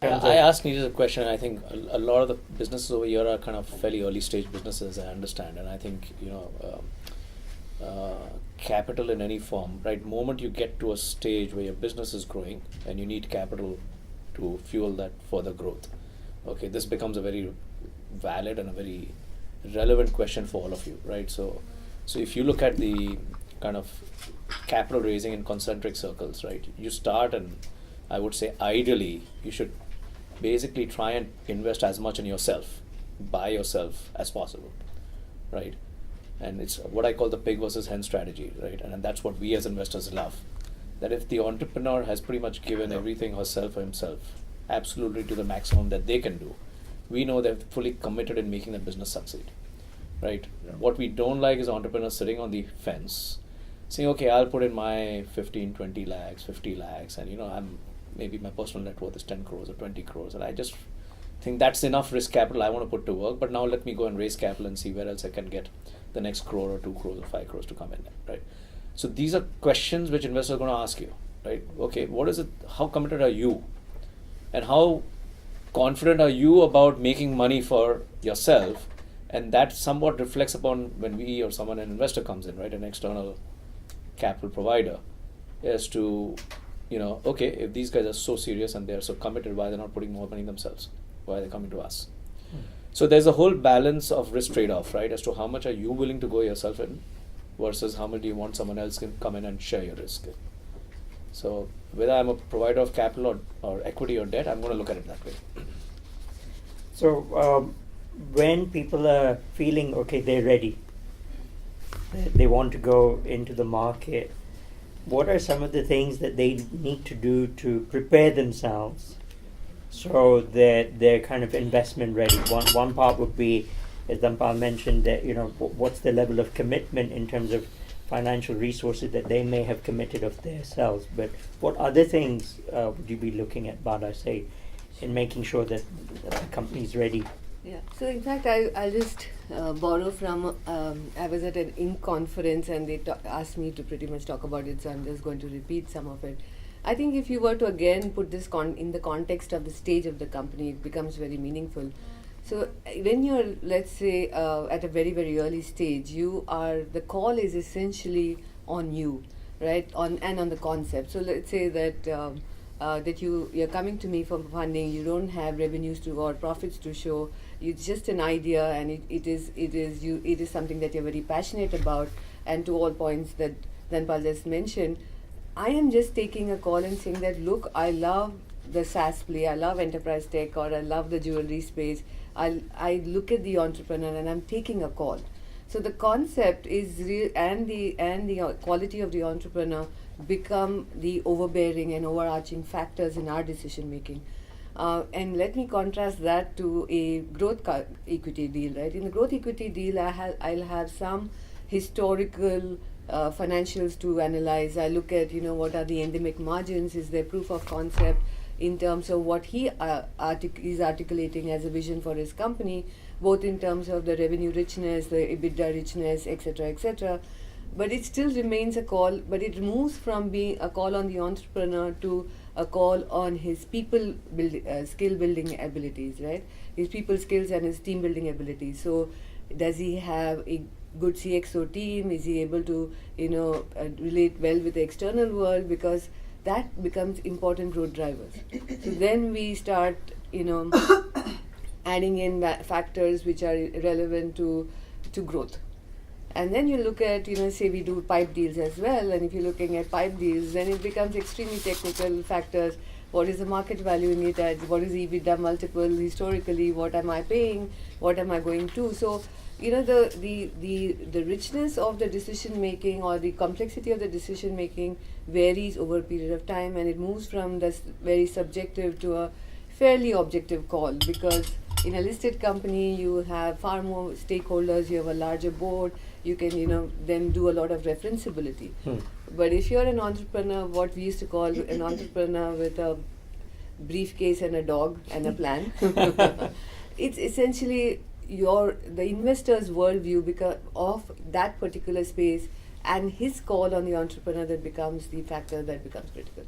I asked Neeraj a question. I think a lot of the businesses over here are kind of fairly early stage businesses, I understand. And I think, capital in any form, right? Moment you get to a stage where your business is growing and you need capital to fuel that further growth. Okay, this becomes a very valid and a very relevant question for all of you, right? So if you look at the kind of capital raising in concentric circles, right? You start, and I would say ideally you should basically try and invest as much in yourself, by yourself as possible, right? And it's what I call the pig versus hen strategy, right? And that's what we as investors love. That if the entrepreneur has pretty much given everything herself or himself, absolutely to the maximum that they can do, we know they're fully committed in making the business succeed, right? Yeah. What we don't like is entrepreneurs sitting on the fence, saying, okay, I'll put in my 15, 20 lakhs, 50 lakhs, and maybe my personal net worth is 10 crores or 20 crores, and I just think that's enough risk capital I want to put to work, but now let me go and raise capital and see where else I can get the next crore or 2 crores or 5 crores to come in, right? So these are questions which investors are going to ask you, right? Okay, what is it, how committed are you? And how confident are you about making money for yourself? And that somewhat reflects upon when we or someone, an investor comes in, right? An external capital provider, as to, okay, if these guys are so serious and they're so committed, why they're not putting more money themselves? Why are they coming to us? So there's a whole balance of risk trade-off, right? As to how much are you willing to go yourself in versus how much do you want someone else can come in and share your risk in. So whether I'm a provider of capital or equity or debt, I'm going to look at it that way. So when people are feeling, okay, they're ready, they want to go into the market, what are some of the things that they need to do to prepare themselves so that they're kind of investment ready? One part would be, as Dhanpal mentioned, that what's the level of commitment in terms of financial resources that they may have committed of themselves. But what other things would you be looking at, Bala, say, in making sure that the company is ready? Yeah. So in fact, I'll just borrow from. I was at an Inc. conference and they asked me to pretty much talk about it. So I'm just going to repeat some of it. I think if you were to again put this in the context of the stage of the company, it becomes very meaningful. So when you're, let's say, at a very, very early stage, the call is essentially on you, right? On the concept. So let's say that that you're coming to me for funding, you don't have revenues or profits to show. It's just an idea, and it is something that you're very passionate about. And to all points that Dhanpal just mentioned, I am just taking a call and saying that, look, I love the SaaS play, I love enterprise tech, or I love the jewelry space. I look at the entrepreneur and I'm taking a call. So the concept is real, and the quality of the entrepreneur become the overbearing and overarching factors in our decision making. And let me contrast that to a growth equity deal, right? In the growth equity deal, I'll have some historical financials to analyze. I look at what are the endemic margins, is there proof of concept in terms of what he is articulating as a vision for his company, both in terms of the revenue richness, the EBITDA richness, etc., etc. But it still remains a call, but it moves from being a call on the entrepreneur to a call on his skill building abilities, right? His people skills and his team building abilities. So does he have a good CXO team? Is he able to relate well with the external world? Because that becomes important growth drivers. So then we start adding in factors which are relevant to growth. And then you look at, say we do pipe deals as well, and if you're looking at pipe deals, then it becomes extremely technical factors. What is the market value in it at? What is the EBITDA multiple historically? What am I paying? What am I going to? So, the richness of the decision making or the complexity of the decision making varies over a period of time, and it moves from this very subjective to a fairly objective call, because in a listed company you have far more stakeholders, you have a larger board, you can then do a lot of referenceability. But if you're an entrepreneur, what we used to call an entrepreneur with a briefcase and a dog and a plan, it's essentially the investor's worldview because of that particular space and his call on the entrepreneur that becomes the factor that becomes critical.